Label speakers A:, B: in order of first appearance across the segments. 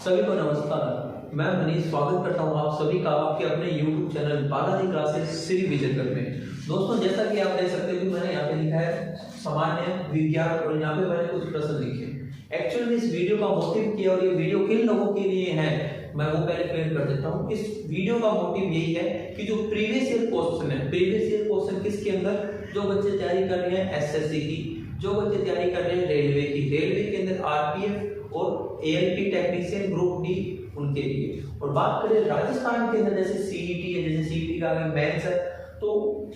A: सभी को नमस्कार। मैं मनीष स्वागत करता हूं आप सभी का आपके अपने YouTube channel Balaji classes Shri Vijaynagar में। दोस्तों, जैसा कि आप देख सकते हो कि मैंने यहाँ पे लिखा है सामान्य विज्ञान और यहाँ पे मैंने कुछ प्रश्न लिखे। एक्चुअली इस वीडियो का मोटिव किया और ये वीडियो किन लोगों के लिए है मैं वो पहले क्लियर कर देता हूँ। इस वीडियो का मोटिव यही है कि जो प्रीवियस ईयर क्वेश्चन है, प्रीवियस ईयर क्वेश्चन किसके अंदर, जो बच्चे तैयारी कर रहे हैं एसएससी की, जो बच्चे तैयारी कर रहे हैं रेलवे की, रेलवे के अंदर आरपीएफ और एएलपी टेक्नीशियन ग्रुप डी उनके लिए। और बात करें राजस्थान के अंदर जैसे सीईटी है, जैसे सीईटी का मेंस है, तो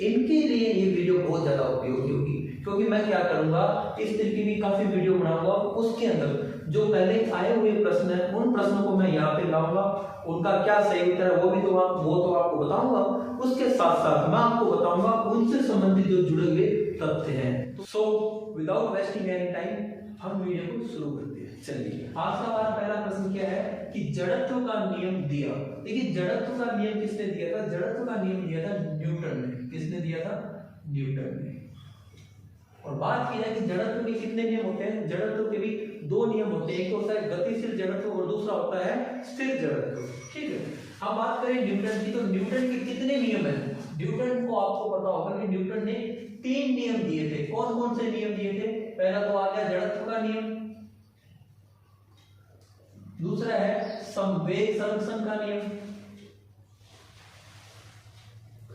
A: इनके लिए ये वीडियो बहुत ज्यादा उपयोगी होगी। क्योंकि मैं क्या करूंगा, इस तरीके की काफी वीडियो बनाऊंगा, उसके अंदर जो पहले आए हुए प्रश्न है उन प्रश्नों को मैं यहाँ पे लाऊंगा, उनका क्या सही उत्तर है वो तो आपको बताऊंगा। उसके साथ साथ मैं आपको बताऊंगा उनसे संबंधित जो जुड़े हुए तथ्य हैं। So without wasting any time हम वीडियो को शुरू करते हैं। चलिए, आज का हमारा पहला प्रश्न क्या है कि जड़त्व का नियम दिया। देखिए, जड़त्व का नियम किसने दिया था? जड़त्व का नियम दिया था न्यूटन ने। किसने दिया था? न्यूटन ने। और बात की जाए कि जड़त्व के कितने नियम होते हैं? जड़त्व के भी दो नियम होते हैं, एक होता है गतिशील जड़त्व और दूसरा होता है स्थिर जड़त्व। ठीक है, अब बात करें न्यूटन की, तो न्यूटन के कितने नियम हैं? न्यूटन को आपको पता होगा कि न्यूटन ने 3 नियम दिए थे। कौन कौन से नियम दिए थे? पहला तो आ गया जड़त्व का नियम, दूसरा है संवेग संरक्षण का नियम,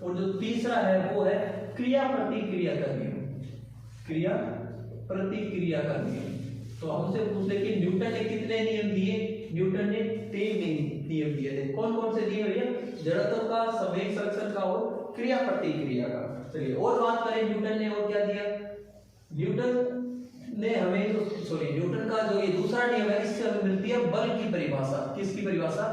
A: और जो तीसरा है वो है क्रिया प्रतिक्रिया का नियम। क्रिया प्रतिक्रिया का नियम। तो हमसे पूछते कि न्यूटन ने कितने नियम दिए? न्यूटन ने 3 नियम दिए थे। कौन कौन से दिए भैया? जड़त्व का, संवेग संरक्षण का और क्रिया प्रतिक्रिया का। चलिए और बात करें न्यूटन ने और क्या दिया। न्यूटन ने हमें न्यूटन का जो ये दूसरा नियम है, इससे हमें मिलती है बल की परिभाषा। किसकी परिभाषा?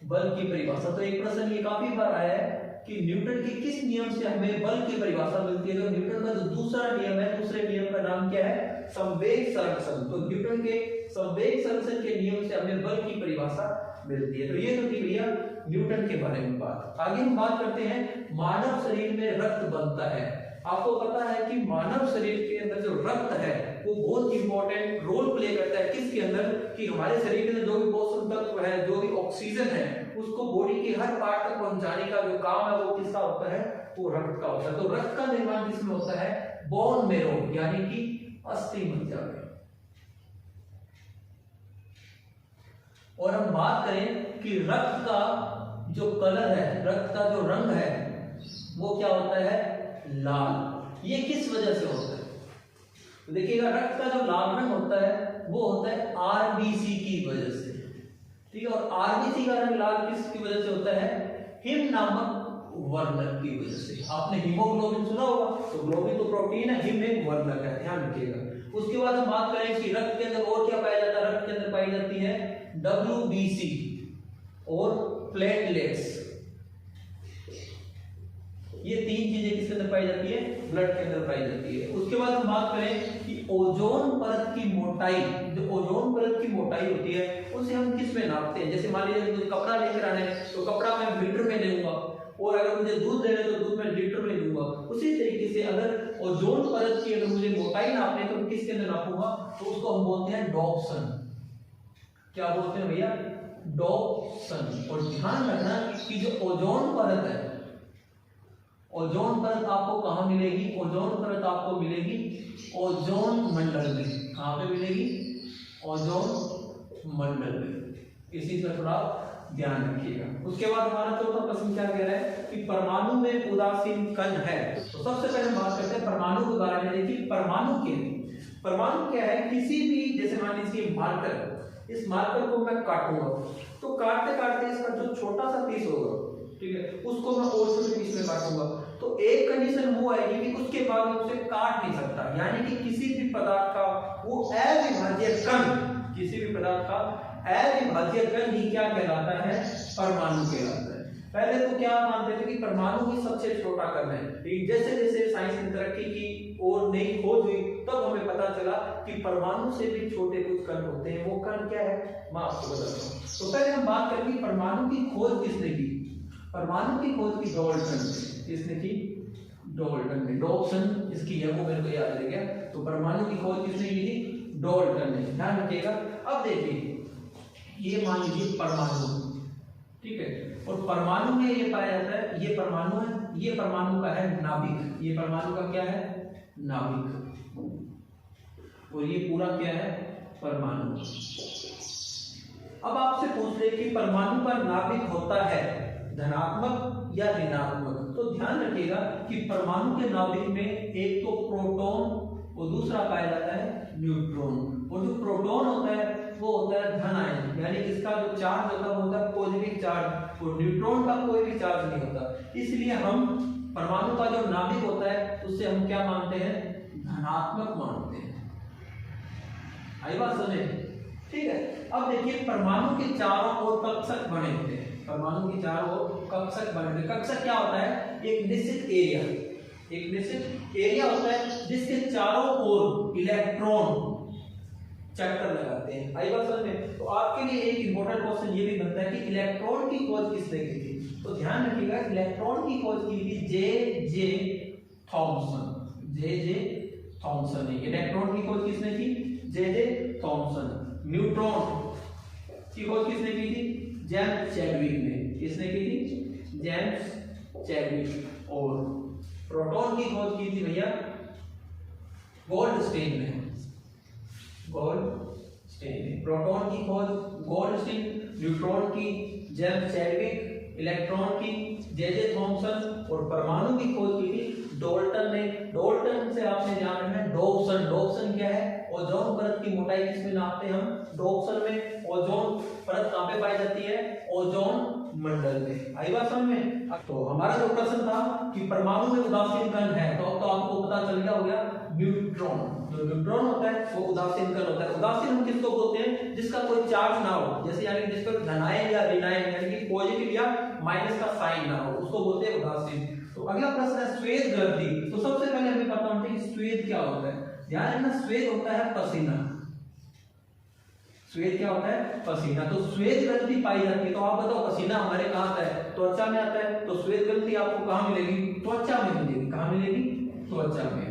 A: बल की परिभाषा। तो एक प्रश्न ये काफी बार आया है कि न्यूटन के किस नियम से हमें बल की परिभाषा मिलती है? तो न्यूटन का जो दूसरा नियम है, दूसरे नियम का नाम क्या है? संवेग संरक्षण। तो न्यूटन के संवेग संरक्षण के नियम से हमें बल की परिभाषा मिलती है। तो ये तो थी भैया न्यूटन के बारे में बात। आगे हम बात करते हैं मानव शरीर में रक्त बनता है। आपको पता है कि मानव शरीर के अंदर जो रक्त है वो बहुत इंपॉर्टेंट रोल प्ले करता है। किसके अंदर? कि हमारे शरीर के अंदर जो भी पोषक तत्व है, जो भी ऑक्सीजन है, उसको बॉडी के हर पार्ट तक पहुंचाने का जो काम है वो किसका होता है? वो रक्त का होता है। तो रक्त का निर्माण किसमें होता है? बोन मेरो, यानी कि अस्थि मज्जा में। और हम बात करें कि रक्त का जो कलर है, रक्त का जो रंग है वो क्या होता है? लाल। ये किस वजह से होता है? तो देखिएगा, रक्त का जो लाल रंग होता है वो होता है आरबीसी की वजह से। ठीक है, और आरबीसी का रंग लाल किसकी वजह से होता है? हिम नामक वर्णक की वजह से। आपने हीमोग्लोबिन सुना होगा, तो ग्लोबिन तो प्रोटीन है, हिम एक वर्णक है, ध्यान रखिएगा। उसके बाद हम बात करें कि रक्त के अंदर और क्या पाया जाता है? रक्त के अंदर पाई जाती है डब्ल्यूबीसी और प्लेटलेट्स। ये 3 चीजें किसके अंदर पाई जाती है? ब्लड के अंदर पाई जाती है। उसके बाद हम बात करें कि ओजोन परत की मोटाई, जो ओजोन परत की मोटाई होती है उसे हम किस में नापते हैं? जैसे मान लीजिए मुझे कपड़ा लेकर आना है तो कपड़ा मैं मीटर में लूंगा, और अगर मुझे दूध लेना है तो दूध में लीटर में लूंगा। उसी तरीके से अगर ओजोन परत की अगर मुझे मोटाई नापनी है तो किसके अंदर नापूंगा? तो उसको हम बोलते हैं डॉप्सन। क्या बोलते हैं भैया? डॉप्सन। और ध्यान रखना कि जो ओजोन परत है, ओजोन परत आपको कहां मिलेगी? ओजोन परत आपको मिलेगी ओजोन मंडल में। कहां पे मिलेगी? ओजोन मंडल में। इसी से थोड़ा ध्यान रखिएगा। उसके बाद हमारा चौथा प्रश्न क्या कह रहा है कि परमाणु में उदासीन कण है। तो सबसे पहले हम बात करते हैं परमाणु के बारे में। देखिए, परमाणु क्या है? किसी भी, जैसे मान लीजिए मार्कर, इस मार्कर को मैं काटूंगा तो काटते काटते इसका जो छोटा सा पीस होगा, ठीक है, उसको मैं और छोटे पीस में काटूंगा। तो एक कंडीशन वो आएगी कि उसके बाद मैं उसे काट नहीं सकता, यानी कि किसी भी पदार्थ का वो अविभाज्य कण, किसी भी पदार्थ का अविभाज्य कण ही क्या कहलाता है? परमाणु कहलाता है। पहले तो क्या मानते थे कि परमाणु ही सबसे छोटा कण है, लेकिन जैसे जैसे साइंस ने तरक्की की और नई खोज हुई तब हमें पता चला कि परमाणु से भी छोटे कुछ कण होते हैं। वो कण क्या है? मैं आपको बताता हूँ। तो पहले हम बात करेंगे परमाणु की खोज किसने की? परमाणु की खोज की डॉल्टन ने। किसने की? डॉल्टन ने। डॉप्सन इसकी है, वो मेरे को याद रह गया। तो परमाणु की खोज किसने की थी? डॉल्टन ने। ध्यान रखिएगा। अब देखिए ये मान लीजिए परमाणु, ठीक है, और परमाणु में ये पाया जाता है, ये परमाणु है, ये परमाणु का है नाभिक, ये परमाणु का क्या है नाभिक, और ये पूरा क्या है परमाणु। अब आपसे पूछ ले कि परमाणु का नाभिक होता है धनात्मक या ऋणात्मक, तो ध्यान रखिएगा कि परमाणु के नाभिक में एक तो प्रोटॉन और दूसरा पाया जाता है न्यूट्रॉन, और जो प्रोटॉन होता है वो होता है धन आयन, यानी इसका जो चार्ज होता है वो होता है पॉजिटिव चार्ज, और न्यूट्रॉन का कोई भी चार्ज नहीं होता। इसलिए हम परमाणु का जो नाभिक होता है उससे हम क्या मानते हैं धनात्मक मानते हैं। आई बात समझे, ठीक है। अब देखिए परमाणु के चारों ओर कक्षक बने होते हैं, परमाणु के चारों ओर कक्षक बने होते हैं। कक्षक क्या होता है एक निश्चित एरिया, एक निश्चित एरिया होता है जिसके चारों ओर इलेक्ट्रॉन चक्कर लगाते हैं। आई बात समझ में। तो आपके लिए एक इंपॉर्टेंट क्वेश्चन ये भी बनता है कि इलेक्ट्रॉन की खोज किसने की थी, तो ध्यान रखिएगा इलेक्ट्रॉन की खोज की थी जे थॉमसन, जे थॉमसन ने। इलेक्ट्रॉन की खोज किसने की जे थॉमसन। न्यूट्रॉन की खोज किसने की थी जेम्स चैडविक ने, किसने की थी जेम्स चैडविक। और प्रोटॉन की खोज की थी भैया गोल्डस्टीन ने, गोल्डस्टीन ने। प्रोटॉन की खोज गोल्डस्टीन, न्यूट्रॉन की जेम्स चैडविक, इलेक्ट्रॉन की जे थॉमसन, और परमाणु की खोज की थी डोल्टन ने। डोल्टन से आपने ध्यान रखना है डोप्सन, डोप्सन क्या है ओजोन परत की मोटाई किसमें नापते हैं हम डोप्सन में। ओजोन परत कहां पे पाई जाती है ओजोन मंडल में। आई बात समझ में। तो हमारा जो प्रश्न था कि परमाणु में उदासीन कण है, तो अब तो आपको पता चल गया हो गया न्यूट्रॉन, जो न्यूट्रॉन होता है वो उदासीन कण होता है। उदासीन हम किसको बोलते हैं जिसका कोई चार्ज ना हो, जैसे यानी जिस पर धनायन या ऋणायन यानी कि पॉजिटिव या माइनस का साइन ना हो, उसको बोलते हैं उदासीन। तो अगला प्रश्न है श्वेत ग्रंथि। तो सबसे पहले हमें पता होना चाहिए श्वेत क्या होता है। ध्यान रखना श्वेत होता है पसीना, श्वेत क्या होता है पसीना। तो श्वेत ग्रंथि पाई जाती है। तो आप बताओ पसीना हमारे कहां आता है त्वचा में आता है, तो श्वेत ग्रंथि आपको कहां मिलेगी त्वचा में मिलेगी। कहां मिलेगी त्वचा में।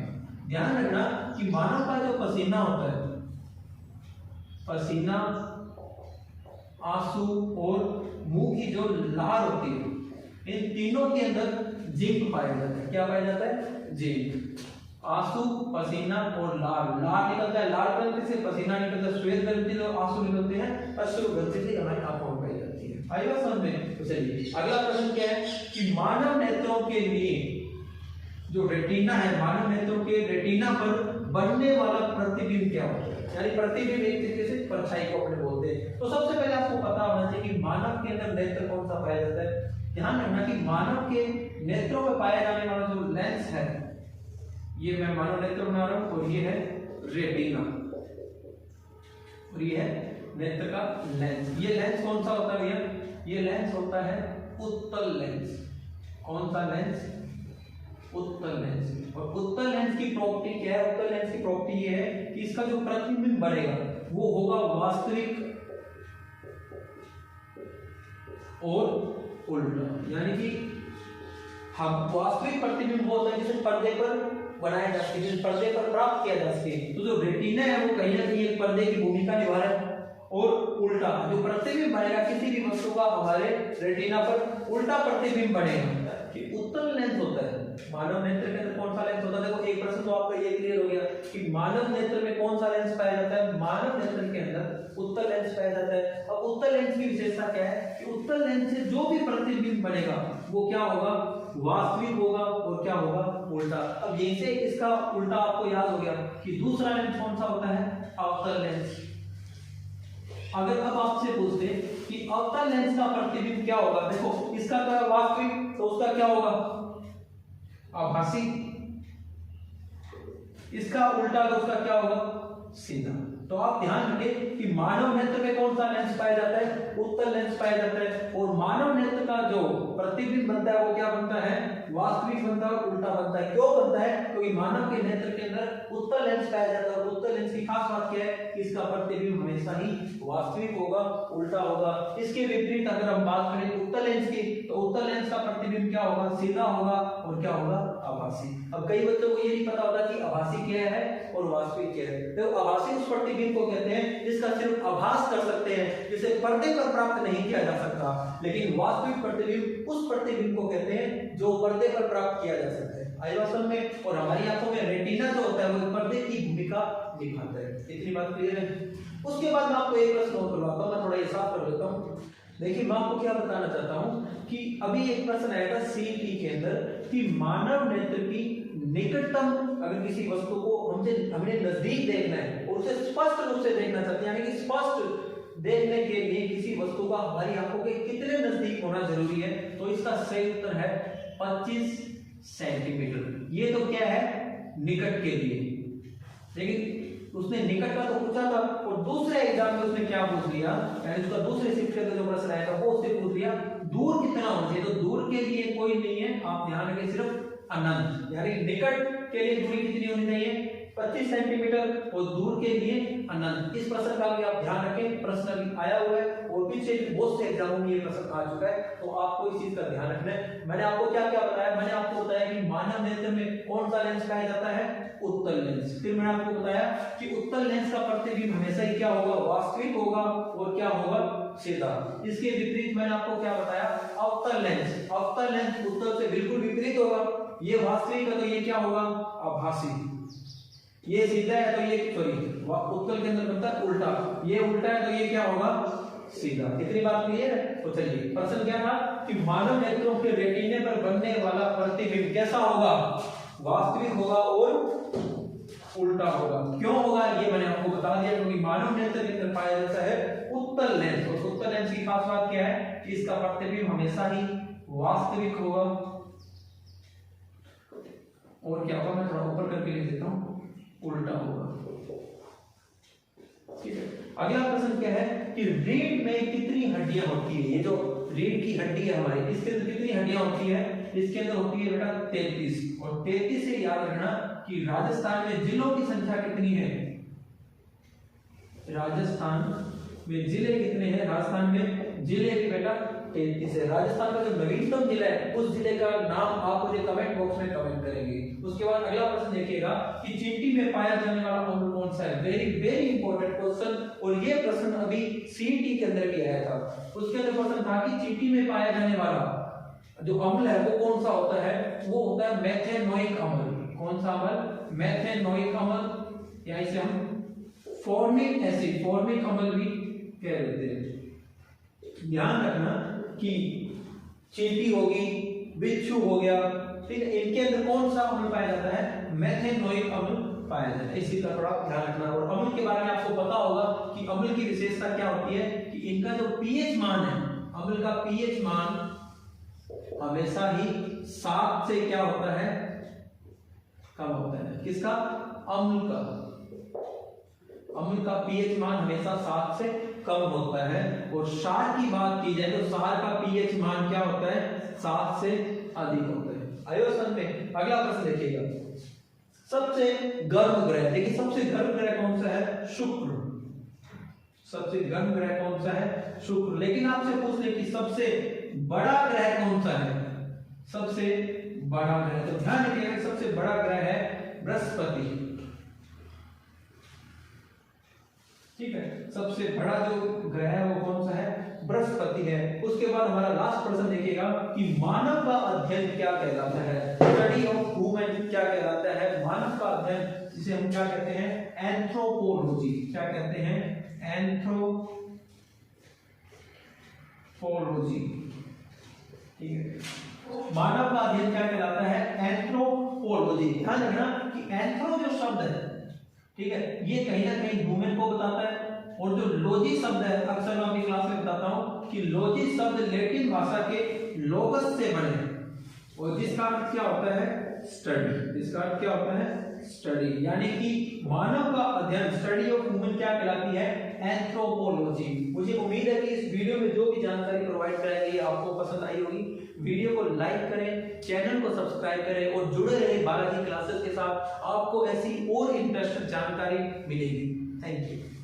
A: ध्यान रखना कि मानव का जो पसीना होता है, पसीना, आंसू और मुंह की जो लार होती है, इन तीनों के अंदर जिंक पाया जाता है। क्या पाया जाता है जिंक। आंसू, पसीना और लार, लार निकलता है लार ग्रंथि से, पसीना निकलता है श्वेत ग्रंथि से, आंसू निकलते हैं अश्रु ग्रंथि से, हमारी आंखों में पाई जाती है। आई बात समझ में। तो चलिए अगला प्रश्न क्या है कि मानव नेत्रों के लिए जो रेटिना है, मानव नेत्रों के रेटिना पर बनने वाला प्रतिबिंब क्या होता है, यानी प्रतिबिंब एक तरीके से परछाई को अपने बोलते हैं। तो सबसे पहले आपको पता होना चाहिए कि मानव के अंदर नेत्र कौन सा पाया जाता है। ध्यान रखना कि मानव के नेत्रों में पाया जाने वाला जो लेंस है, ये मैं मानव नेत्र बना रहा हूं, और ये है रेटिना, और ये है नेत्र का लेंस। ये लेंस कौन सा होता है भैया, ये लेंस होता है उत्तल लेंस। कौन सा लेंस उत्तल लेंस। और उत्तल लेंस की प्रॉपर्टी क्या है, उत्तल लेंस की प्रॉपर्टी ये है कि इसका जो प्रतिबिंब बढ़ेगा वो होगा वास्तविक और उल्टा, यानी कि हम वास्तविक प्रतिबिंब होता है जिसे पर्दे पर बनाया जा सके, जिसे पर्दे पर प्राप्त किया जा सके। तो जो रेटिना है वो कहीं ना कहीं एक पर्दे की भूमिका निभा रहा है, और उल्टा जो प्रतिबिंब बनेगा किसी भी वस्तु का हमारे रेटिना पर उल्टा प्रतिबिंब बनेगा कि उत्तल लेंस होता है। मानव नेत्र के अंदर कौन सा लेंस होता है, देखो एक प्रश्न तो आपका ये क्लियर हो गया कि मानव नेत्र में कौन सा लेंस पाया जाता है, मानव नेत्र के अंदर उत्तल लेंस पाया जाता है। अब उत्तल लेंस की विशेषता क्या है कि उत्तल लेंस से जो भी प्रतिबिंब बनेगा वो क्या होगा वास्तविक होगा, और क्या होगा उल्टा। अब यहीं से इसका उल्टा आपको याद हो गया कि दूसरा लेंस कौन सा होता है अवतल लेंस। अगर अब आपसे पूछते कि अवतल लेंस का प्रतिबिंब क्या होगा, देखो इसका तो है वास्तविक, तो उसका क्या होगा आभासी, इसका उल्टा तो उसका क्या होगा सीधा। तो आप ध्यान रखें कि मानव नेत्र में कौन सा लेंस पाया जाता है उत्तल लेंस पाया जाता है, और मानव नेत्र का जो प्रतिबिंब बनता है वो क्या बनता है, वास्तविक बनता है और उल्टा बनता है। क्यों बनता है, क्योंकि मानव के नेत्र के अंदर उत्तल लेंस पाया जाता है और उत्तल लेंस की खास बात क्या है, इसका प्रतिबिंब हमेशा ही वास्तविक होगा, उल्टा होगा। इसके विपरीत अगर हम बात करें उत्तल लेंस की, तो उत्तल लेंस का प्रतिबिंब क्या होगा, सीधा होगा और क्या होगा, आभासी। अब कई बच्चों को ये नहीं पता होता कि आभासी क्या है और वास्तविक क्या है। तो आभासी उस प्रतिबिंब को कहते हैं जिसका सिर्फ आभास कर सकते हैं, जिसे पर्दे पर प्राप्त नहीं किया जा सकता। लेकिन वास्तविक प्रतिबिंब उस प्रतिबिंब को कहते हैं जो पर्दे पर प्राप्त किया जा सकता है। आईवासन में और हमारी आंखों में रेटिना जो होता है वो पर्दे की भूमिका निभाता है। इतनी बात क्लियर है। उसके बाद मैं आपको एक प्रश्न और करवाता हूँ, मैं थोड़ा हिसाब कर लेता हूँ। देखिए मैं आपको क्या बताना चाहता हूँ कि अभी एक प्रश्न आया था सीईटी के अंदर कि मानव नेत्र की निकटतम, अगर किसी वस्तु को हमें नजदीक देखना है और उसे स्पष्ट रूप से देखना चाहते हैं, यानी कि स्पष्ट देखने के लिए किसी वस्तु का हमारी आंखों के कितने नजदीक होना जरूरी है, तो इसका सही उत्तर है 25 सेंटीमीटर। ये तो क्या है, निकट के लिए। लेकिन उसने निकट का तो पूछा था और दूसरे एग्जाम में उसने क्या पूछ लिया, यानी उसका दूसरे शिफ्ट का जो प्रश्न आया था वो उससे पूछ लिया दूर कितना होना चाहिए। तो दूर के लिए कोई नहीं है, आप ध्यान रखें, सिर्फ अनंत, यानी निकट के लिए दूरी कितनी होनी चाहिए, 25 सेंटीमीटर और दूर के लिए अनंत। इस प्रश्न का भी आप ध्यान रखें, प्रश्न अभी आया हुआ है और पीछे बहुत से एग्जामों में ये प्रश्न आ चुका है, तो आपको इस चीज का ध्यान रखना है। मैंने आपको क्या क्या बताया, मैंने आपको बताया कि मानव नेत्र में कौन सा लेंस पाया जाता है, उत्तल लेंस। फिर मैंने आपको बताया कि उत्तल लेंस का प्रतिबिंब हमेशा ही क्या होगा, वास्तविक होगा और क्या होगा, सीधा। इसके विपरीत मैंने आपको क्या बताया, अवतल लेंस। अवतल लेंस उत्तल से बिल्कुल विपरीत होगा, ये वास्तविक है तो ये क्या होगा, आभासी। ये सीधा है तो ये सॉरी उत्तल के अंदर बनता है उल्टा, ये उल्टा है तो ये क्या होगा, सीधा। इतनी बात क्लियर है। तो चलिए प्रश्न क्या था कि मानव नेत्रों के रेटिने पर बनने वाला प्रतिबिंब कैसा होगा, वास्तविक होगा और उल्टा होगा। क्यों होगा ये मैंने आपको बता दिया, क्योंकि मानव नेत्र के अंदर पाया जाता है उत्तल लेंस और उत्तल लेंस की खास बात क्या है कि इसका प्रतिबिंब हमेशा ही वास्तविक होगा और क्या होगा, मैं थोड़ा ऊपर करके लिख देता हूं, उल्टा होगा। ठीक है। अगला प्रश्न क्या है कि रीढ़ में कितनी हड्डियां होती है। ये जो रीढ़ की हड्डी है हमारी, इसके अंदर कितनी हड्डियां होती है, इसके अंदर होती है बेटा 33। और 33 से याद रखना कि राजस्थान में जिलों की संख्या कितनी है, राजस्थान में जिले कितने हैं, राजस्थान में जिले की बेटा 33 है। राजस्थान का जो नवीनतम जिला है उस जिले का नाम आप मुझे कमेंट बॉक्स में कमेंट करेंगे। उसके बाद अगला प्रश्न देखिएगा कि चींटी में पाया जाने वाला अम्ल कौन सा है। वेरी वेरी इंपॉर्टेंट क्वेश्चन, और ये प्रश्न अभी सीईटी के अंदर भी आया था। उसके अंदर प्रश्न था कि चींटी में पाया जाने वाला जो अम्ल है वो कौन सा होता है, वो होता है मेथेनोइक अम्ल। कौन सा अम्ल, मेथेनोइक अम्ल, या इसे हम फॉर्मिक एसिड, फॉर्मिक अम्ल भी कह देते हैं। ध्यान रखना कि चींटी होगी, बिच्छू हो गया, फिर इनके अंदर कौन सा अम्ल पाया जाता है, मेथेनोइक अम्ल पाया जाता है। इसी का थोड़ा ध्यान रखना। और अम्ल के बारे में आपको पता होगा कि अम्ल की विशेषता क्या होती है कि इनका जो पीएच मान है, अम्ल का पीएच मान हमेशा ही 7 से क्या होता है, कम होता है। किसका, अम्ल का, अम्ल का पीएच मान हमेशा 7 से कम होता है। और क्षार की बात की जाए तो क्षार का पीएच मान क्या होता है, 7 से अधिक होता है। आयोसन में अगला प्रश्न देखिएगा, सबसे गर्म ग्रह, देखिए सबसे गर्म ग्रह कौन सा है, शुक्र। सबसे गर्म ग्रह कौन सा है, शुक्र। लेकिन आपसे पूछ ले कि सबसे बड़ा ग्रह कौन सा है, सबसे बड़ा ग्रह, तो ध्यान रखिएगा सबसे बड़ा ग्रह है बृहस्पति। ठीक है, सबसे बड़ा जो ग्रह है वो कौन सा है, बृहस्पति है। उसके बाद हमारा लास्ट प्रश्न देखिएगा कि मानव का अध्ययन क्या कहलाता है, स्टडी ऑफ ह्यूमन क्या कहलाता है, मानव का अध्ययन जिसे हम क्या कहते हैं, एंथ्रोपोलॉजी। क्या कहते हैं, एंथ्रोपोलॉजी। ठीक है, मानव का अध्ययन क्या कहलाता है, एंथ्रोपोलॉजी। ध्यान रखना कि एंथ्रो जो शब्द है, ठीक है, ये कहीं ना कहीं ह्यूमन को बताता है। और जो लॉजी शब्द है, अक्सर मैं अपनी क्लास में बताता हूं कि लॉजी शब्द लैटिन भाषा के लोगस से बने और जिसका अर्थ क्या होता है, स्टडी। इसका अर्थ क्या होता है, स्टडी। यानी कि मानव का अध्ययन, स्टडी ऑफ ह्यूमन क्या कहलाती है, एंथ्रोपोलॉजी। मुझे उम्मीद है कि इस वीडियो में जो भी जानकारी प्रोवाइड कराई गई आपको पसंद आई होगी। वीडियो को लाइक करें, चैनल को सब्सक्राइब करें और जुड़े रहे बालाजी क्लासेस के साथ। आपको ऐसी और इंटरेस्टिंग जानकारी मिलेगी। Thank you.